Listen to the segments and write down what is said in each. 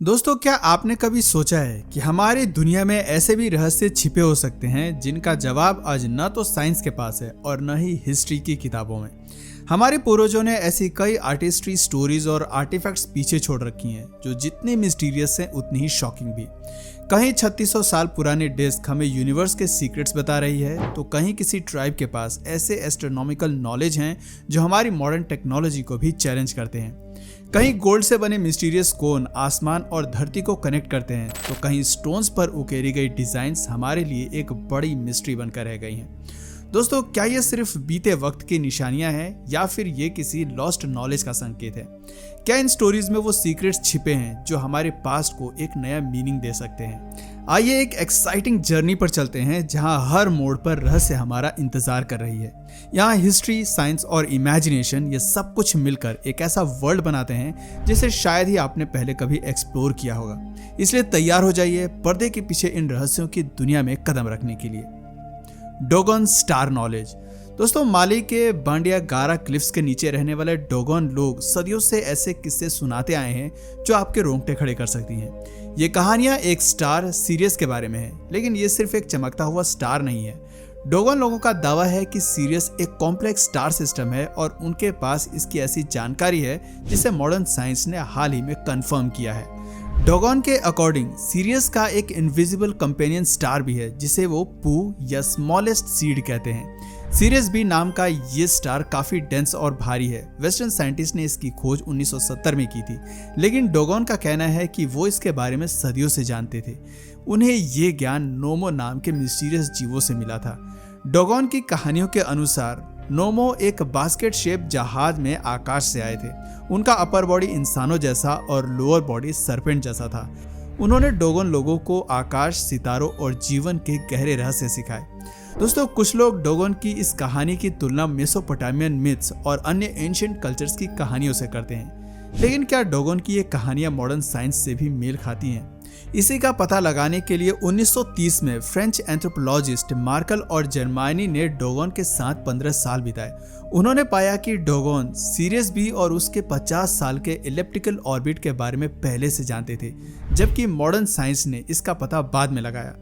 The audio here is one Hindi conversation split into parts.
दोस्तों, क्या आपने कभी सोचा है कि हमारी दुनिया में ऐसे भी रहस्य छिपे हो सकते हैं जिनका जवाब आज न तो साइंस के पास है और न ही हिस्ट्री की किताबों में। हमारे पूर्वजों ने ऐसी कई आर्टिस्ट्री स्टोरीज और आर्टिफैक्ट्स पीछे छोड़ रखी हैं जो जितनी मिस्टीरियस हैं उतनी ही शॉकिंग भी। कहीं 3600 साल पुरानी डिस्क हमें यूनिवर्स के सीक्रेट्स बता रही है, तो कहीं किसी ट्राइब के पास ऐसे एस्ट्रोनॉमिकल नॉलेज हैं जो हमारी मॉडर्न टेक्नोलॉजी को भी चैलेंज करते हैं। कहीं गोल्ड से बने मिस्टीरियस कोन आसमान और धरती को कनेक्ट करते हैं, तो कहीं स्टोन्स पर उकेरी गई डिजाइन्स हमारे लिए एक बड़ी मिस्ट्री बनकर रह गई हैं। दोस्तों, क्या ये सिर्फ बीते वक्त की निशानियां हैं या फिर ये किसी लॉस्ट नॉलेज का संकेत है? क्या इन स्टोरीज में वो सीक्रेट्स छिपे हैं जो हमारे पास्ट को एक नया मीनिंग दे सकते हैं? आइए एक एक्साइटिंग जर्नी पर चलते हैं जहां हर मोड़ पर रहस्य हमारा इंतजार कर रही है। यहाँ हिस्ट्री, साइंस और इमेजिनेशन ये सब कुछ मिलकर एक ऐसा वर्ल्ड बनाते हैं जिसे शायद ही आपने पहले कभी एक्सप्लोर किया होगा। इसलिए तैयार हो जाइए पर्दे के पीछे इन रहस्यों की दुनिया में कदम रखने के लिए। Dogon star knowledge. दोस्तों, माली के बांडिया गारा क्लिफ्स के नीचे रहने वाले डोगोन लोग सदियों से ऐसे किस्से सुनाते आए हैं जो आपके रोंगटे खड़े कर सकती हैं। ये कहानियां एक स्टार सीरियस के बारे में है, लेकिन ये सिर्फ एक चमकता हुआ स्टार नहीं है। डोगोन लोगों का दावा है कि सीरियस एक कॉम्प्लेक्स स्टार सिस्टम है और उनके पास इसकी ऐसी जानकारी है जिसे मॉडर्न साइंस ने हाल ही में कंफर्म किया है। डोगोन के अकॉर्डिंग सीरियस का एक इनविजिबल कंपेनियन स्टार भी है जिसे वो पू या स्मॉलेस्ट सीड कहते हैं। सीरियस बी नाम का ये स्टार काफी डेंस और भारी है। वेस्टर्न साइंटिस्ट ने इसकी खोज 1970 में की थी, लेकिन डोगोन का कहना है कि वो इसके बारे में सदियों से जानते थे। उन्हें ये ज्ञान नोमो नाम के मिस्टीरियस जीवों से मिला था। डोगोन की कहानियों के अनुसार नोमो एक बास्केट शेप जहाज में आकाश से आए थे। उनका अपर बॉडी इंसानों जैसा और लोअर बॉडी सर्पेंट जैसा था। उन्होंने डोगोन लोगों को आकाश, सितारों और जीवन के गहरे रहस्य सिखाए। दोस्तों, कुछ लोग डोगोन की इस कहानी की तुलना मेसोपोटामियन मिथ्स और अन्य एंशिएंट कल्चर्स की कहानियों से करते हैं, लेकिन क्या डोगोन की ये कहानियां मॉडर्न साइंस से भी मेल खाती हैं? इसी का पता लगाने के लिए 1930 में फ्रेंच एंथ्रोपोलॉजिस्ट मार्कल और जर्मानी ने डोगोन के साथ 15 साल बिताए। उन्होंने पाया कि डोगोन सीरियस बी और उसके 50 साल के इलिप्टिकल ऑर्बिट के बारे में पहले से जानते थे, जबकि मॉडर्न साइंस ने इसका पता बाद में लगाया।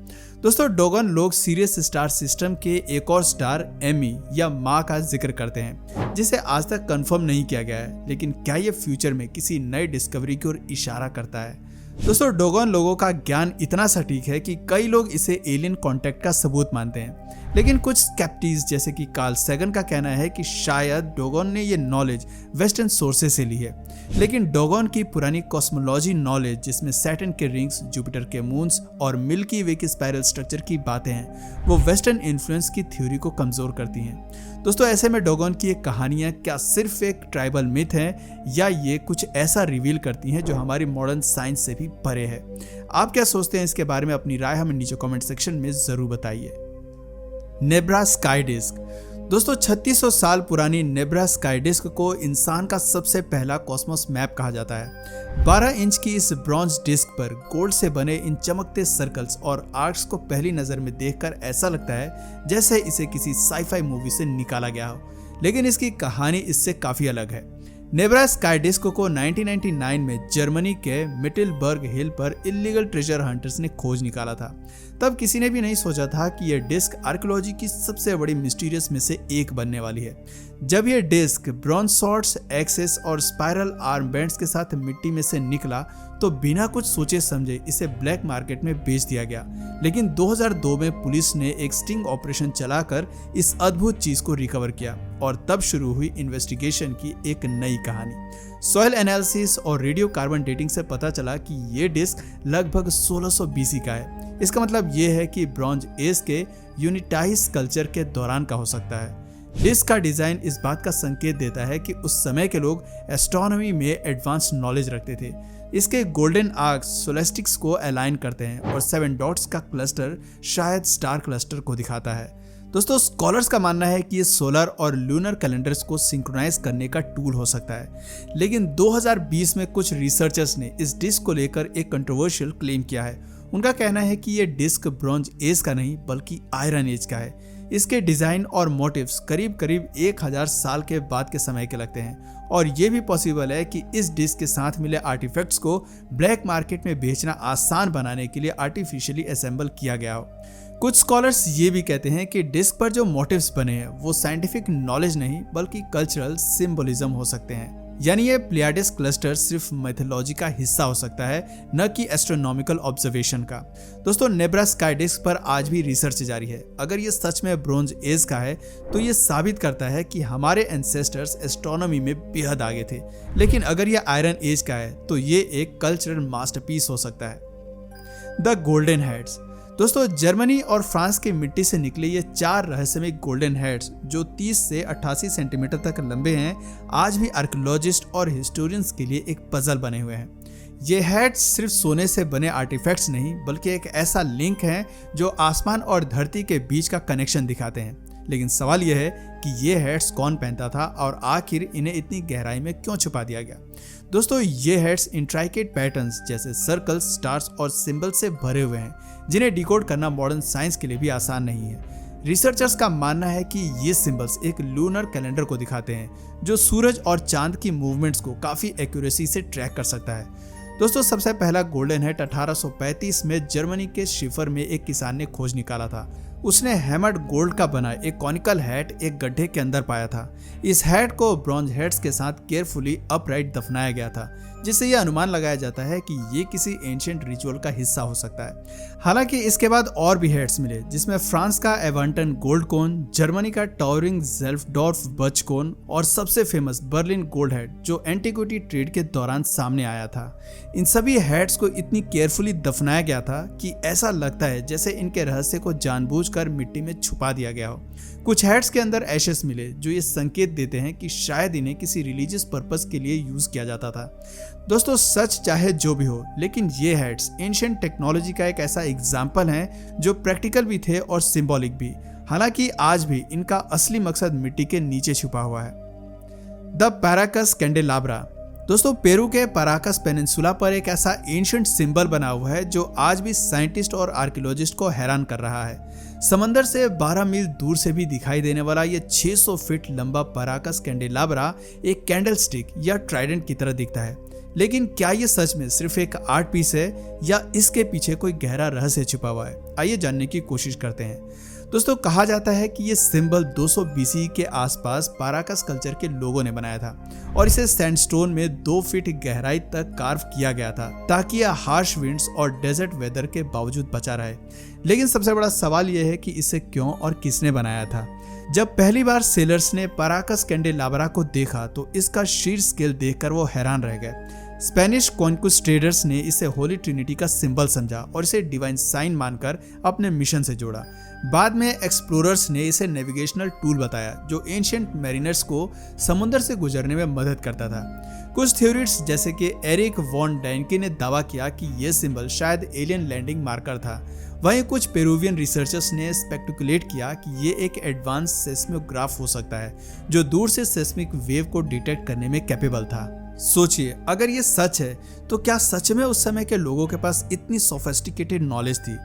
दोस्तों, डोगोन लोग सीरियस स्टार सिस्टम के एक और स्टार एमी या माँ का जिक्र करते हैं, जिसे आज तक कंफर्म नहीं किया गया है, लेकिन क्या ये फ्यूचर में किसी नई डिस्कवरी की ओर इशारा करता है? दोस्तों, डोगोन लोगों का ज्ञान इतना सटीक है कि कई लोग इसे एलियन कांटेक्ट का सबूत मानते हैं, लेकिन कुछ स्केप्टिक्स जैसे कि कार्ल सैगन का कहना है कि शायद डोगोन ने ये नॉलेज वेस्टर्न सोर्सेस से ली है। लेकिन डोगोन की पुरानी कॉस्मोलॉजी नॉलेज, जिसमें सैटर्न के रिंग्स, जुपिटर के मून्स और मिल्की वे के स्पाइरल स्ट्रक्चर की बातें हैं, वो वेस्टर्न इन्फ्लुएंस की थ्योरी को कमजोर करती हैं। दोस्तों, ऐसे में डोगोन की ये कहानियां क्या सिर्फ एक ट्राइबल मिथ है या ये कुछ ऐसा रिवील करती हैं जो हमारी मॉडर्न साइंस से भी परे है? आप क्या सोचते हैं इसके बारे में? अपनी राय हमें नीचे कमेंट सेक्शन में जरूर बताइए। नेब्रा स्काई डिस्क। दोस्तों, 3600 साल पुरानी नेब्रा स्काई डिस्क को इंसान का सबसे पहला कॉस्मोस मैप कहा जाता है। 12 इंच की इस ब्रॉन्ज डिस्क पर गोल्ड से बने इन चमकते सर्कल्स और आर्क्स को पहली नजर में देखकर ऐसा लगता है जैसे इसे किसी साईफाई मूवी से निकाला गया हो, लेकिन इसकी कहानी इससे काफी अलग है। नेब्रा स्काई डिस्क को 1999 में जर्मनी के मिटेलबर्ग हिल पर इल्लीगल ट्रेजर हंटर्स ने खोज निकाला था। तब किसी ने भी नहीं सोचा था कि यह डिस्क आर्कियोलॉजी की सबसे बड़ी मिस्टीरियस में से एक बनने वाली है। जब यह डिस्क ब्रॉन्ज स्वॉर्ड्स, एक्सेस और स्पाइरल आर्म बैंड्स के साथ मिट्टी में से निकला तो बिना कुछ सोचे समझे इसे ब्लैक मार्केट में बेच दिया गया। लेकिन 2002 में पुलिस ने एक स्टिंग ऑपरेशन चलाकर इस अद्भुत चीज को रिकवर किया और तब शुरू हुई इन्वेस्टिगेशन की एक नई कहानी। सॉइल एनालिसिस और रेडियो कार्बन डेटिंग से पता चला कि ये डिस्क लगभग 1600 BC का है। इसका मतलब ये है कि ब्रॉन्ज एज के यूनिटाइज कल्चर के दौरान का हो सकता है। डिस्क का डिजाइन इस बात का संकेत देता है कि उस समय के लोग एस्ट्रोनॉमी में एडवांस नॉलेज रखते थे। इसके गोल्डन आर्क्स सोलेस्टिक्स को अलाइन करते हैं और 7 डॉट्स का क्लस्टर शायद स्टार क्लस्टर को दिखाता है। दोस्तों, स्कॉलर्स का मानना है कि ये सोलर और लूनर कैलेंडर्स को सिंक्रोनाइज करने का टूल हो सकता है, लेकिन 2020 में कुछ रिसर्चर्स ने इस डिस्क को लेकर एक कंट्रोवर्शियल क्लेम किया है। उनका कहना है कि ये डिस्क ब्रॉन्ज एज का नहीं बल्कि आयरन एज का है। इसके डिजाइन और मोटिव्स करीब करीब 1000 साल के बाद के समय के लगते हैं और ये भी पॉसिबल है कि इस डिस्क के साथ मिले आर्टिफैक्ट्स को ब्लैक मार्केट में बेचना आसान बनाने के लिए आर्टिफिशियली असेंबल किया गया हो। कुछ स्कॉलर्स ये भी कहते हैं कि डिस्क पर जो मोटिव्स बने हैं वो साइंटिफिक नॉलेज नहीं बल्कि कल्चरल सिंबलिज्म हो सकते हैं, यानी ये प्लेयाडिस क्लस्टर सिर्फ मैथोलॉजी का हिस्सा हो सकता है, न कि एस्ट्रोनॉमिकल ऑब्जर्वेशन का। दोस्तों, नेब्रा स्काई डिस्क पर आज भी रिसर्च जारी है। अगर ये सच में ब्रोंज एज का है तो ये साबित करता है कि हमारे एंसेस्टर्स एस्ट्रोनॉमी में बेहद आगे थे, लेकिन अगर ये आयरन एज का है तो ये एक कल्चरल मास्टरपीस हो सकता है। The golden heads. दोस्तों, जर्मनी और फ्रांस की मिट्टी से निकले ये 4 रहस्यमय गोल्डन हेड्स जो 30 से 88 सेंटीमीटर तक लंबे हैं, आज भी आर्कियोलॉजिस्ट और हिस्टोरियंस के लिए एक पजल बने हुए हैं। ये हेड्स सिर्फ सोने से बने आर्टिफैक्ट्स नहीं बल्कि एक ऐसा लिंक है जो आसमान और धरती के बीच का कनेक्शन दिखाते हैं। लेकिन सवाल यह है कि ये हेड्स कौन पहनता था और आखिर इन्हें इतनी गहराई में क्यों छुपा दिया गया। दोस्तों, ये हेड्स इंट्राइकेट पैटर्न्स जैसे सर्कल्स, स्टार्स और सिंबल से भरे हुए हैं जिन्हें डिकोड करना मॉडर्न साइंस के लिए भी आसान नहीं है। रिसर्चर्स का मानना है कि ये सिंबल्स एक लूनर कैलेंडर को दिखाते हैं जो सूरज और चांद की मूवमेंट्स को काफी एक्यूरेसी से ट्रैक कर सकता है। दोस्तों, सबसे पहला गोल्डन हेड 1835 में जर्मनी के शिफर में एक किसान ने खोज निकाला था। उसने हैमर्ड गोल्ड का बना एक कॉनिकल हैट एक गड्ढे के अंदर पाया था। इस हैट को ब्रॉन्ज हेड्स के साथ केयरफुली अपराइट दफनाया गया था, जिससे यह अनुमान लगाया जाता है कि ये किसी एंशिएंट रिचुअल का हिस्सा हो सकता है। हालांकि इसके बाद और भी हेड्स मिले, जिसमें फ्रांस का एवर्टन गोल्ड कोन, जर्मनी का टावरिंग ज़ेल्फडॉर्फ बच कोन और सबसे फेमस बर्लिन गोल्ड हेड जो एंटीक्विटी ट्रेड के दौरान सामने आया था। इन सभी हेड्स को इतनी केयरफुली दफनाया गया था कि ऐसा लगता है जैसे इनके रहस्य को जानबूझकर मिट्टी में छुपा दिया गया हो। कुछ हेड्स के अंदर एशेस मिले जो ये संकेत देते हैं कि शायद इन्हें किसी रिलीजियस पर्पस के लिए यूज किया जाता था। दोस्तों, सच चाहे जो भी हो, लेकिन ये हेड्स एंशिएंट टेक्नोलॉजी का एक ऐसा एग्जाम्पल है जो प्रैक्टिकल भी थे और सिंबॉलिक भी। हालांकि आज भी इनका असली मकसद मिट्टी के नीचे छुपा हुआ है। द पैराकस कैंडेलाब्रा। दोस्तों, पेरू के पैराकस पेनिनसुला पर एक ऐसा एंशिएंट सिंबल बना हुआ है जो आज भी साइंटिस्ट और आर्कियोलॉजिस्ट को हैरान कर रहा है। समंदर से 12 मील दूर से भी दिखाई देने वाला ये 600 फीट लंबा पैराकस कैंडेलाब्रा एक कैंडल स्टिक या ट्राइडेंट की तरह दिखता है। लेकिन क्या ये सच में सिर्फ एक आर्ट पीस है या इसके पीछे कोई गहरा रहस्य छुपा हुआ है? आइए जानने की कोशिश करते हैं। दोस्तों, कहा जाता है कि ये सिंबल 200 BC के आसपास पैराकस कल्चर के लोगों ने बनाया था और इसे सैंडस्टोन में 2 फीट गहराई तक कार्व किया गया था ताकि यह हार्श विंड्स और डेजर्ट वेदर के बावजूद बचा रहे। लेकिन सबसे बड़ा सवाल यह है कि इसे क्यों और किसने बनाया था। जब पहली बार सेलर्स ने पैराकस कैंडेलाब्रा को देखा तो इसका शीर स्केल देखकर वो हैरान रह गए। स्पेनिश कॉन्क्विस्टेडर्स ने इसे होली ट्रिनिटी का सिंबल समझा और इसे डिवाइन साइन मानकर अपने मिशन से जोड़ा। बाद में एक्सप्लोरर्स ने इसे नेविगेशनल टूल बताया जो एंशिएंट मैरिनर्स को समुद्र से गुजरने में मदद करता था। कुछ थ्योरिस्ट जैसे कि एरिक वॉन डैनके ने दावा किया कि यह सिंबल शायद एलियन लैंडिंग मार्कर था। वहीं कुछ पेरुवियन रिसर्चर्स ने स्पेक्युलेट किया कि ये एक एडवांस सेस्मोग्राफ हो सकता है जो दूर से सेस्मिक वेव को डिटेक्ट करने में कैपेबल था। सोचिए, अगर ये सच है तो क्या सच में उस समय के लोगों के पास इतनी सोफिस्टिकेटेड नॉलेज थी?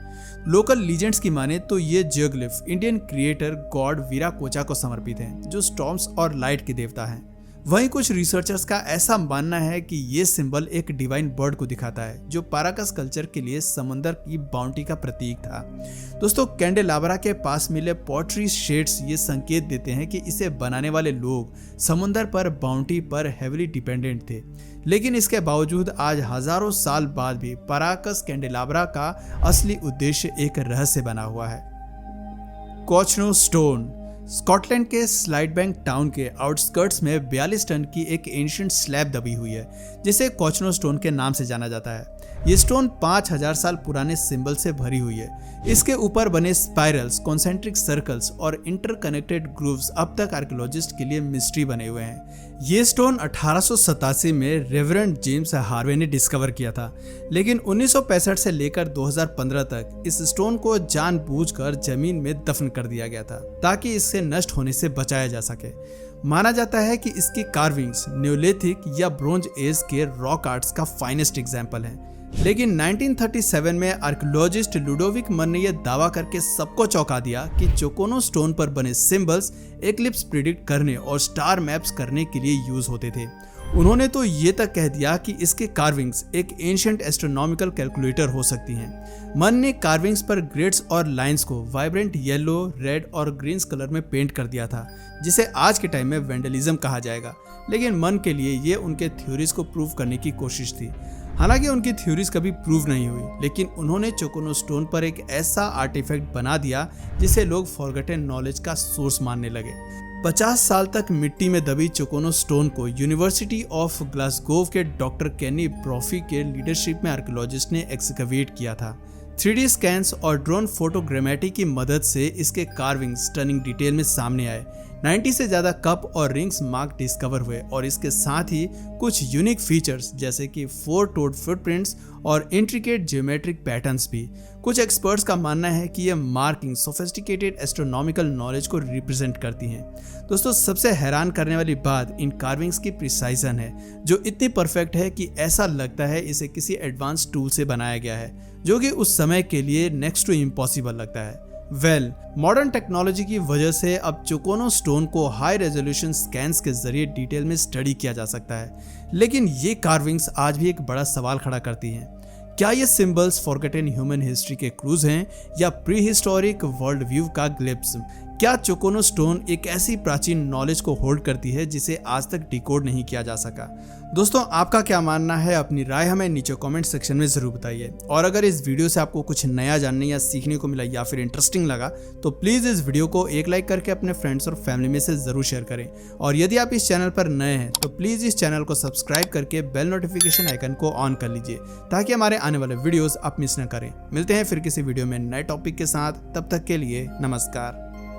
लोकल लीजेंड्स की माने तो ये जियोग्लिफ इंडियन क्रिएटर गॉड वीराकोचा को समर्पित हैं, जो स्टॉर्म्स और लाइट के देवता हैं। वहीं कुछ रिसर्चर्स का ऐसा मानना है कि ये सिंबल एक डिवाइन बर्ड को दिखाता है जो पैराकस कल्चर के लिए समंदर की बाउंटी का प्रतीक था। दोस्तों, कैंडेलाब्रा के पास मिले पॉटरी शेड्स ये संकेत देते हैं कि इसे बनाने वाले लोग समुंदर पर बाउंटी पर हेवीली डिपेंडेंट थे। लेकिन इसके बावजूद आज हजारों साल बाद भी पैराकस कैंडेलाब्रा का असली उद्देश्य एक रहस्य बना हुआ है। कोचनो स्टोन। स्कॉटलैंड के स्लाइडबैंक टाउन के आउटस्कर्ट्स में 42 टन की एक एंशिएंट स्लैब दबी हुई है जिसे कोचनो स्टोन के नाम से जाना जाता है। ये स्टोन 5000 साल पुराने सिंबल से भरी हुई है। इसके ऊपर बने स्पाइरल्स, कॉन्सेंट्रिक सर्कल्स और इंटरकनेक्टेड ग्रूव्स अब तक आर्कियोलॉजिस्ट के लिए मिस्ट्री बने हुए हैं। ये स्टोन 1887 में रेवरेंड जेम्स हार्वे ने डिस्कवर किया था, लेकिन 1965 से लेकर 2015 तक इस स्टोन को जानबूझकर जमीन में दफन कर दिया गया था ताकि इससे नष्ट होने से बचाया जा सके। माना जाता है कि इसकी कार्विंग्स न्योलिथिक या ब्रोंज एज के रॉक आर्ट्स का फाइनेस्ट एग्जाम्पल है। लेकिन 1937 में आर्कियोलॉजिस्ट लुडोविक मन ने यह दावा करके सबको चौंका दिया कि चोकोनो स्टोन पर बने सिंबल्स एक्लिप्स प्रिडिक्ट करने और स्टार मैप्स करने के लिए यूज होते थे। उन्होंने तो ये तक कह दिया कि इसके कार्विंग्स एक एंशिएंट एस्ट्रोनॉमिकल कैलकुलेटर हो सकती हैं। मन ने कार्विंग्स पर ग्रिड्स और लाइंस को वाइब्रेंट येलो, रेड और ग्रीन कलर में पेंट कर दिया था, जिसे आज के टाइम में वेंडलिज्म कहा जाएगा। लेकिन मन के लिए ये उनके थ्योरीज को प्रूव करने की कोशिश थी। हालांकि उनकी थ्योरीज कभी प्रूव नहीं हुई, लेकिन उन्होंने चोकोनो स्टोन पर एक ऐसा आर्टिफैक्ट बना दिया जिसे लोग फॉरगॉटन नॉलेज का सोर्स मानने लगे। 50 साल तक मिट्टी में दबी चोकोनो स्टोन को यूनिवर्सिटी ऑफ ग्लासगोव के डॉक्टर केनी ब्रोफी के लीडरशिप में आर्कियोलॉजिस्ट ने एक्सकवेट किया था। 3D स्कैन्स और ड्रोन फोटोग्रामेट्री की मदद से इसके कार्विंग स्टनिंग डिटेल में सामने आए। 90 से ज़्यादा कप और रिंग्स मार्क डिस्कवर हुए और इसके साथ ही कुछ यूनिक फीचर्स जैसे कि 4 टोड फुटप्रिंट्स और इंट्रिकेट ज्योमेट्रिक पैटर्न्स भी। कुछ एक्सपर्ट्स का मानना है कि यह मार्किंग सोफिस्टिकेटेड एस्ट्रोनॉमिकल नॉलेज को रिप्रेजेंट करती हैं। दोस्तों, सबसे हैरान करने वाली बात इन कार्विंग्स की प्रिसाइजन है, जो इतनी परफेक्ट है कि ऐसा लगता है इसे किसी एडवांस टूल से बनाया गया है, जो कि उस समय के लिए नेक्स्ट टू इम्पॉसिबल लगता है। मॉडर्न टेक्नोलॉजी की वजह से अब चोकोनो स्टोन को हाई रेजोल्यूशन स्कैन्स के जरिए डिटेल में स्टडी किया जा सकता है। लेकिन ये कार्विंग्स आज भी एक बड़ा सवाल खड़ा करती हैं। क्या ये सिंबल्स फॉरगॉटन ह्यूमन हिस्ट्री के क्लूज हैं या प्री हिस्टोरिक वर्ल्ड व्यू का ग्लिप्स? क्या चोकोनो स्टोन एक ऐसी प्राचीन नॉलेज को होल्ड करती है जिसे आज तक डिकोड नहीं किया जा सका? दोस्तों, आपका क्या मानना है? अपनी राय हमें नीचे कमेंट सेक्शन में जरूर बताइए। और अगर इस वीडियो से आपको कुछ नया जानने या सीखने को मिला या फिर इंटरेस्टिंग लगा तो प्लीज इस वीडियो को एक लाइक करके अपने फ्रेंड्स और फैमिली में से जरूर शेयर करें। और यदि आप इस चैनल पर नए हैं तो प्लीज इस चैनल को सब्सक्राइब करके बेल नोटिफिकेशन आइकन को ऑन कर लीजिए, ताकि हमारे आने वाले वीडियोस आप मिस न करें। मिलते हैं फिर किसी वीडियो में नए टॉपिक के साथ, तब तक के लिए नमस्कार।